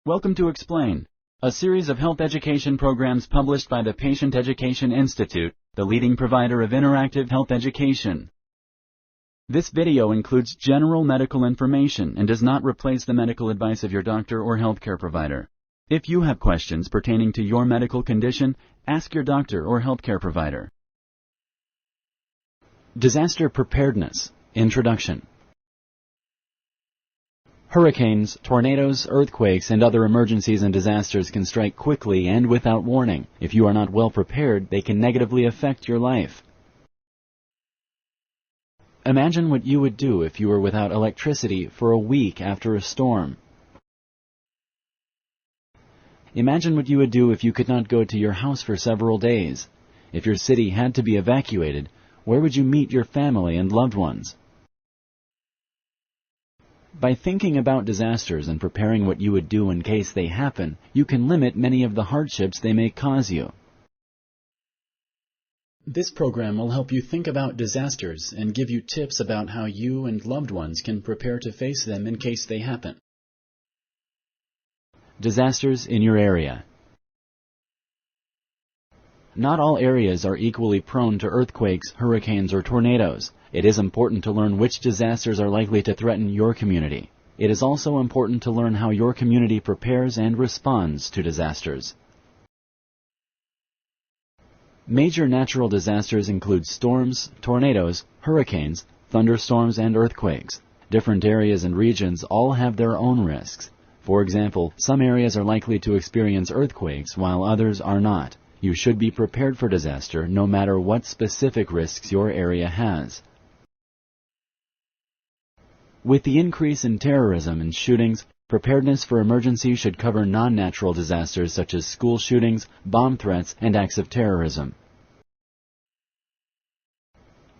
Welcome to Explain, a series of health education programs published by the Patient Education Institute, the leading provider of interactive health education. This video includes general medical information and does not replace the medical advice of your doctor or healthcare provider. If you have questions pertaining to your medical condition, ask your doctor or healthcare provider. Disaster Preparedness. Introduction. Hurricanes, tornadoes, earthquakes, and other emergencies and disasters can strike quickly and without warning. If you are not well prepared, they can negatively affect your life. Imagine what you would do if you were without electricity for a week after a storm. Imagine what you would do if you could not go to your house for several days. If your city had to be evacuated, where would you meet your family and loved ones? By thinking about disasters and preparing what you would do in case they happen, you can limit many of the hardships they may cause you. This program will help you think about disasters and give you tips about how you and loved ones can prepare to face them in case they happen. Disasters in your area. Not all areas are equally prone to earthquakes, hurricanes, or tornadoes. It is important to learn which disasters are likely to threaten your community. It is also important to learn how your community prepares and responds to disasters. Major natural disasters include storms, tornadoes, hurricanes, thunderstorms, and earthquakes. Different areas and regions all have their own risks. For example, some areas are likely to experience earthquakes while others are not. You should be prepared for disaster no matter what specific risks your area has. With the increase in terrorism and shootings, preparedness for emergency should cover non-natural disasters such as school shootings, bomb threats, and acts of terrorism.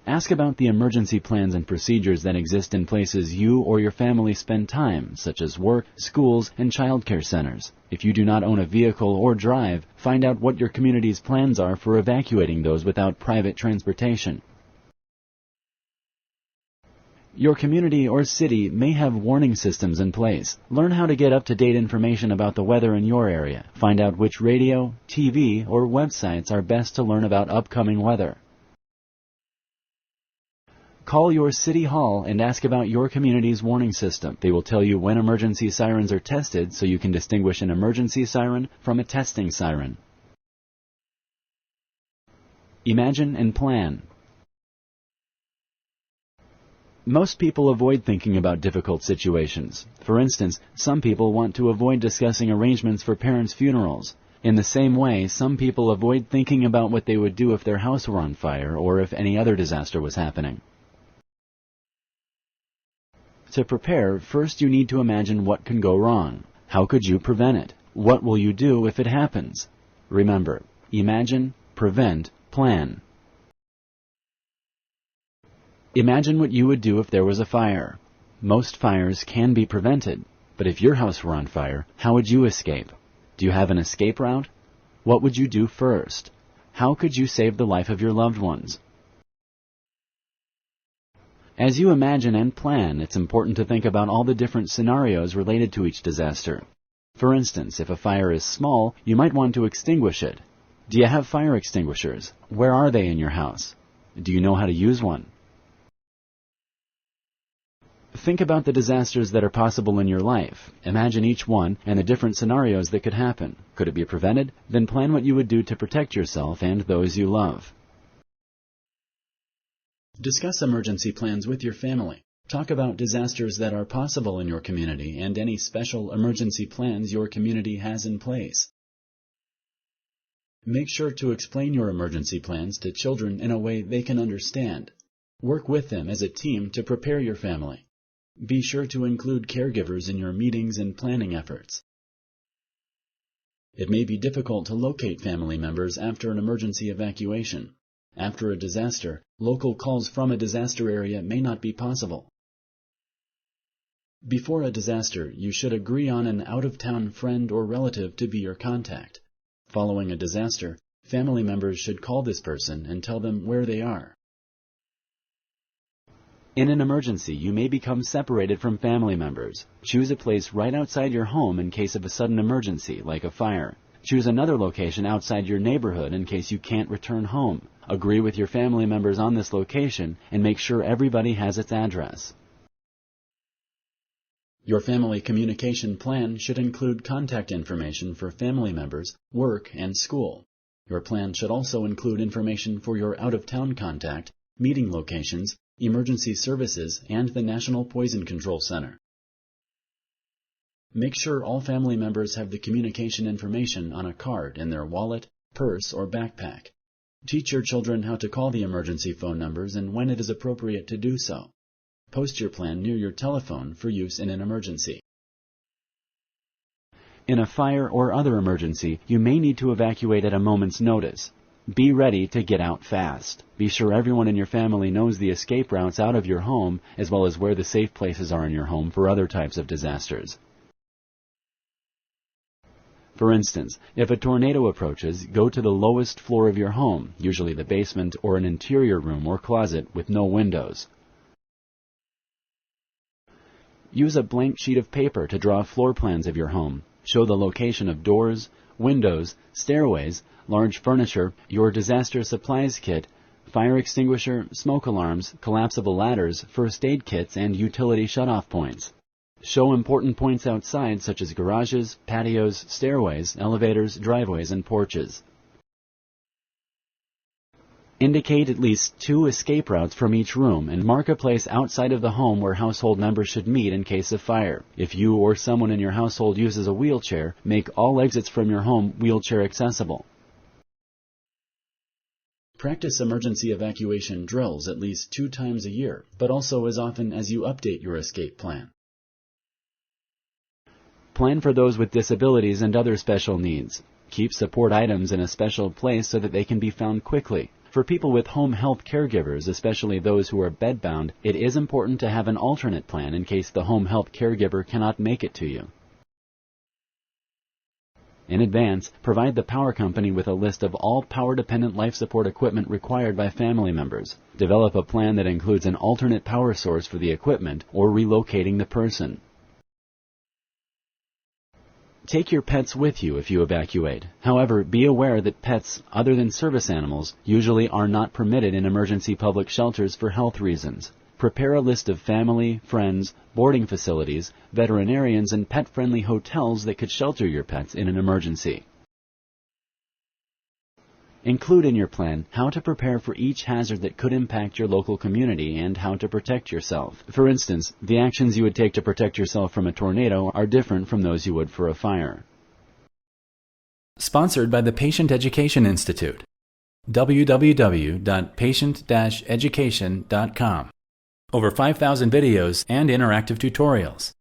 Ask about the emergency plans and procedures that exist in places you or your family spend time, such as work, schools, and childcare centers. If you do not own a vehicle or drive, find out what your community's plans are for evacuating those without private transportation. Your community or city may have warning systems in place. Learn how to get up-to-date information about the weather in your area. Find out which radio, TV, or websites are best to learn about upcoming weather. Call your city hall and ask about your community's warning system. They will tell you when emergency sirens are tested so you can distinguish an emergency siren from a testing siren. Imagine and plan. Most people avoid thinking about difficult situations. For instance, some people want to avoid discussing arrangements for parents' funerals. In the same way, some people avoid thinking about what they would do if their house were on fire or if any other disaster was happening. To prepare, first you need to imagine what can go wrong. How could you prevent it? What will you do if it happens? Remember, imagine, prevent, plan. Imagine what you would do if there was a fire. Most fires can be prevented, but if your house were on fire, how would you escape? Do you have an escape route? What would you do first? How could you save the life of your loved ones? As you imagine and plan, it's important to think about all the different scenarios related to each disaster. For instance, if a fire is small, you might want to extinguish it. Do you have fire extinguishers? Where are they in your house? Do you know how to use one? Think about the disasters that are possible in your life. Imagine each one and the different scenarios that could happen. Could it be prevented? Then plan what you would do to protect yourself and those you love. Discuss emergency plans with your family. Talk about disasters that are possible in your community and any special emergency plans your community has in place. Make sure to explain your emergency plans to children in a way they can understand. Work with them as a team to prepare your family. Be sure to include caregivers in your meetings and planning efforts. It may be difficult to locate family members after an emergency evacuation. After a disaster, local calls from a disaster area may not be possible. Before a disaster, you should agree on an out-of-town friend or relative to be your contact. Following a disaster, family members should call this person and tell them where they are. In an emergency, you may become separated from family members. Choose a place right outside your home in case of a sudden emergency, like a fire. Choose another location outside your neighborhood in case you can't return home. Agree with your family members on this location and make sure everybody has its address. Your family communication plan should include contact information for family members, work, and school. Your plan should also include information for your out-of-town contact, meeting locations, emergency services, and the National Poison Control Center. Make sure all family members have the communication information on a card in their wallet, purse, or backpack. Teach your children how to call the emergency phone numbers and when it is appropriate to do so. Post your plan near your telephone for use in an emergency. In a fire or other emergency, you may need to evacuate at a moment's notice. Be ready to get out fast. Be sure everyone in your family knows the escape routes out of your home, as well as where the safe places are in your home for other types of disasters. For instance, if a tornado approaches, go to the lowest floor of your home, usually the basement or an interior room or closet with no windows. Use a blank sheet of paper to draw floor plans of your home. Show the location of doors, windows, stairways, large furniture, your disaster supplies kit, fire extinguisher, smoke alarms, collapsible ladders, first aid kits, and utility shutoff points. Show important points outside such as garages, patios, stairways, elevators, driveways, and porches. Indicate at least 2 escape routes from each room and mark a place outside of the home where household members should meet in case of fire. If you or someone in your household uses a wheelchair, make all exits from your home wheelchair accessible. Practice emergency evacuation drills at least 2 times a year, but also as often as you update your escape plan. Plan for those with disabilities and other special needs. Keep support items in a special place so that they can be found quickly. For people with home health caregivers, especially those who are bedbound, it is important to have an alternate plan in case the home health caregiver cannot make it to you. In advance, provide the power company with a list of all power-dependent life support equipment required by family members. Develop a plan that includes an alternate power source for the equipment or relocating the person. Take your pets with you if you evacuate. However, be aware that pets, other than service animals, usually are not permitted in emergency public shelters for health reasons. Prepare a list of family, friends, boarding facilities, veterinarians, and pet-friendly hotels that could shelter your pets in an emergency. Include in your plan how to prepare for each hazard that could impact your local community and how to protect yourself. For instance, the actions you would take to protect yourself from a tornado are different from those you would for a fire. Sponsored by the Patient Education Institute. www.patient-education.com. Over 5,000 videos and interactive tutorials.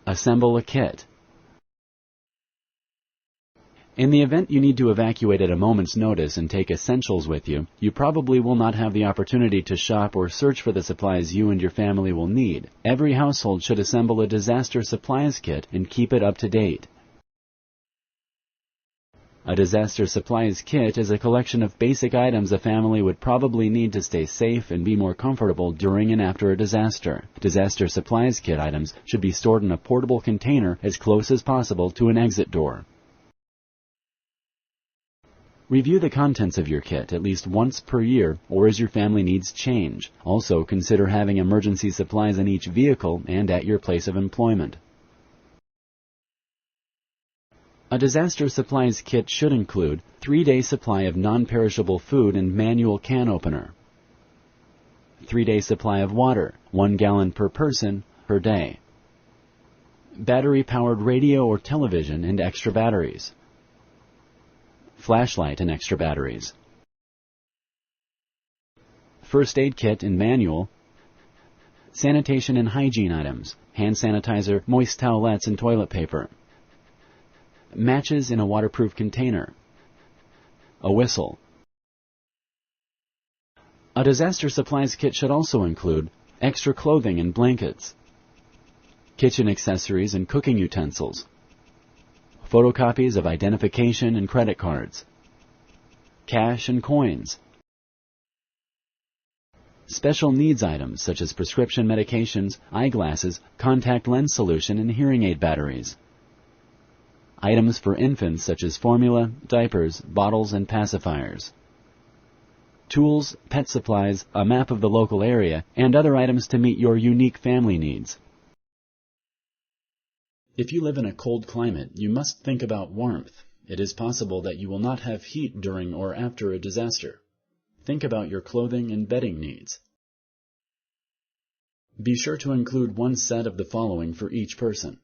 Assemble a kit. In the event you need to evacuate at a moment's notice and take essentials with you, you probably will not have the opportunity to shop or search for the supplies you and your family will need. Every household should assemble a disaster supplies kit and keep it up to date. A disaster supplies kit is a collection of basic items a family would probably need to stay safe and be more comfortable during and after a disaster. Disaster supplies kit items should be stored in a portable container as close as possible to an exit door. Review the contents of your kit at least once per year or as your family needs change. Also, consider having emergency supplies in each vehicle and at your place of employment. A disaster supplies kit should include 3-day supply of non-perishable food and manual can opener, 3-day supply of water, 1 gallon per person per day, battery-powered radio or television and extra batteries, flashlight and extra batteries, first aid kit and manual, sanitation and hygiene items, hand sanitizer, moist towelettes and toilet paper, matches in a waterproof container, a whistle. A disaster supplies kit should also include extra clothing and blankets, kitchen accessories and cooking utensils, photocopies of identification and credit cards, cash and coins, Special needs items such as prescription medications, eyeglasses, contact lens solution, and hearing aid batteries. Items for infants such as formula, diapers, bottles, and pacifiers. Tools, pet supplies, a map of the local area, and other items to meet your unique family needs. If you live in a cold climate, you must think about warmth. It is possible that you will not have heat during or after a disaster. Think about your clothing and bedding needs. Be sure to include one set of the following for each person: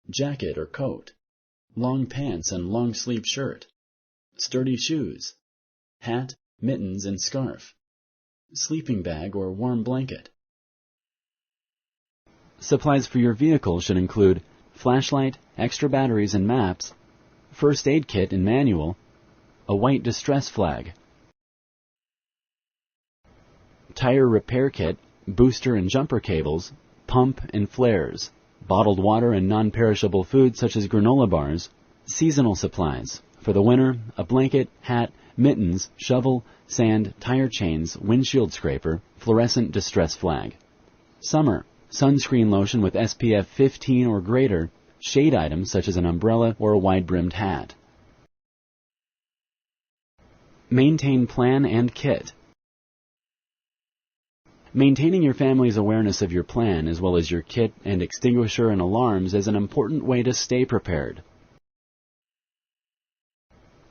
jacket or coat, long pants and long-sleeve shirt, sturdy shoes, hat, mittens, and scarf, sleeping bag or warm blanket. Supplies for your vehicle should include flashlight, extra batteries and maps, first aid kit and manual, a white distress flag, tire repair kit, booster and jumper cables, pump and flares, bottled water and non-perishable food such as granola bars, seasonal supplies. For the winter, a blanket, hat, mittens, shovel, sand, tire chains, windshield scraper, fluorescent distress flag. Summer, sunscreen lotion with SPF 15 or greater, shade items such as an umbrella or a wide-brimmed hat. Maintain plan and kit. Maintaining your family's awareness of your plan as well as your kit and extinguisher and alarms is an important way to stay prepared.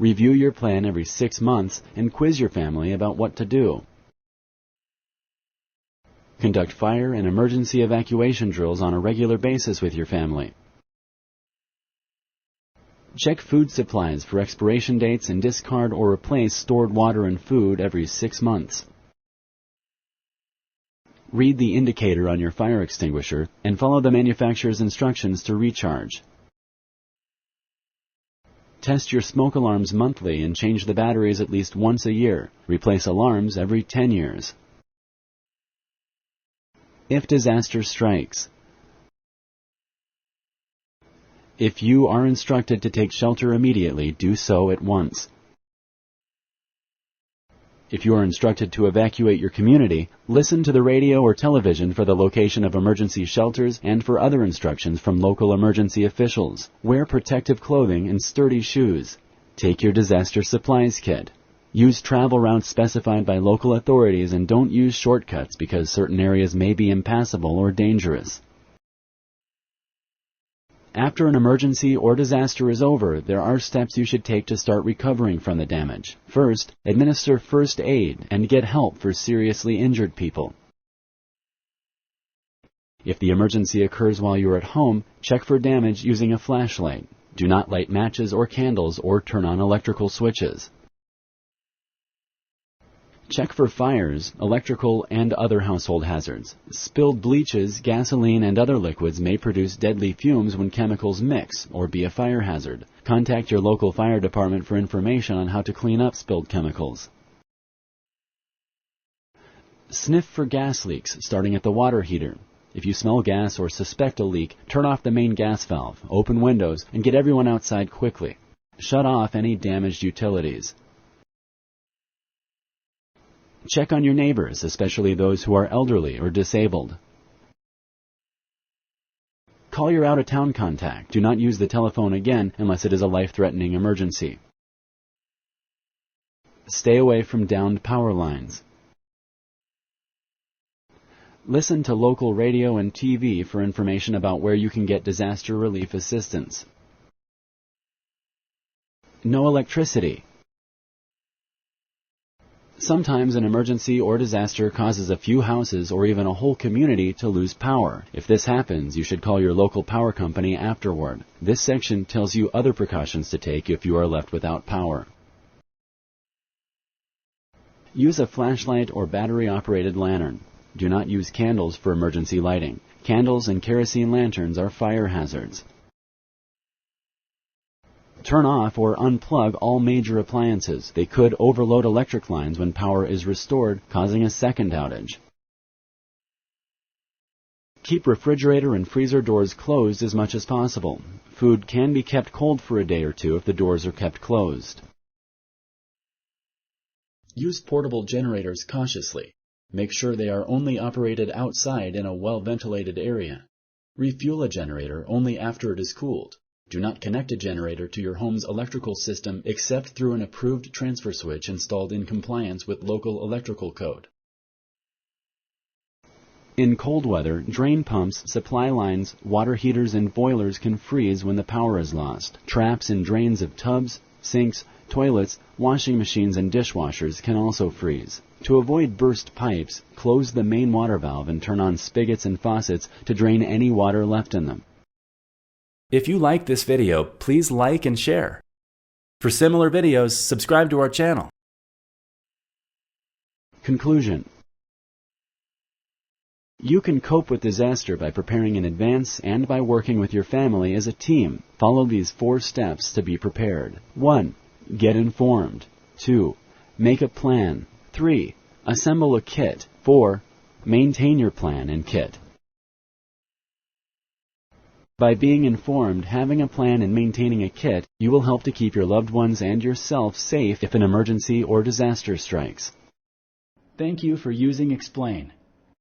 Review your plan every 6 months and quiz your family about what to do. Conduct fire and emergency evacuation drills on a regular basis with your family. Check food supplies for expiration dates and discard or replace stored water and food every 6 months. Read the indicator on your fire extinguisher and follow the manufacturer's instructions to recharge. Test your smoke alarms monthly and change the batteries at least once a year. Replace alarms every 10 years. If disaster strikes. If you are instructed to take shelter immediately, do so at once. If you are instructed to evacuate your community, listen to the radio or television for the location of emergency shelters and for other instructions from local emergency officials. Wear protective clothing and sturdy shoes. Take your disaster supplies kit. Use travel routes specified by local authorities and don't use shortcuts because certain areas may be impassable or dangerous. After an emergency or disaster is over, there are steps you should take to start recovering from the damage. First, administer first aid and get help for seriously injured people. If the emergency occurs while you're at home, check for damage using a flashlight. Do not light matches or candles or turn on electrical switches. Check for fires, electrical, and other household hazards. Spilled bleaches, gasoline, and other liquids may produce deadly fumes when chemicals mix or be a fire hazard. Contact your local fire department for information on how to clean up spilled chemicals. Sniff for gas leaks, starting at the water heater. If you smell gas or suspect a leak, turn off the main gas valve, open windows, and get everyone outside quickly. Shut off any damaged utilities. Check on your neighbors, especially those who are elderly or disabled. Call your out-of-town contact. Do not use the telephone again unless it is a life-threatening emergency. Stay away from downed power lines. Listen to local radio and TV for information about where you can get disaster relief assistance. No electricity. Sometimes an emergency or disaster causes a few houses or even a whole community to lose power. If this happens, you should call your local power company afterward. This section tells you other precautions to take if you are left without power. Use a flashlight or battery-operated lantern. Do not use candles for emergency lighting. Candles and kerosene lanterns are fire hazards. Turn off or unplug all major appliances. They could overload electric lines when power is restored, causing a second outage. Keep refrigerator and freezer doors closed as much as possible. Food can be kept cold for a day or two if the doors are kept closed. Use portable generators cautiously. Make sure they are only operated outside in a well-ventilated area. Refuel a generator only after it is cooled. Do not connect a generator to your home's electrical system except through an approved transfer switch installed in compliance with local electrical code. In cold weather, drain pumps, supply lines, water heaters, and boilers can freeze when the power is lost. Traps and drains of tubs, sinks, toilets, washing machines, and dishwashers can also freeze. To avoid burst pipes, close the main water valve and turn on spigots and faucets to drain any water left in them. If you like this video, please like and share. For similar videos, subscribe to our channel. Conclusion. You can cope with disaster by preparing in advance and by working with your family as a team. Follow these 4 steps to be prepared. 1. Get informed. 2. Make a plan. 3. Assemble a kit. 4. Maintain your plan and kit. By being informed, having a plan, and maintaining a kit, you will help to keep your loved ones and yourself safe if an emergency or disaster strikes. Thank you for using Explain.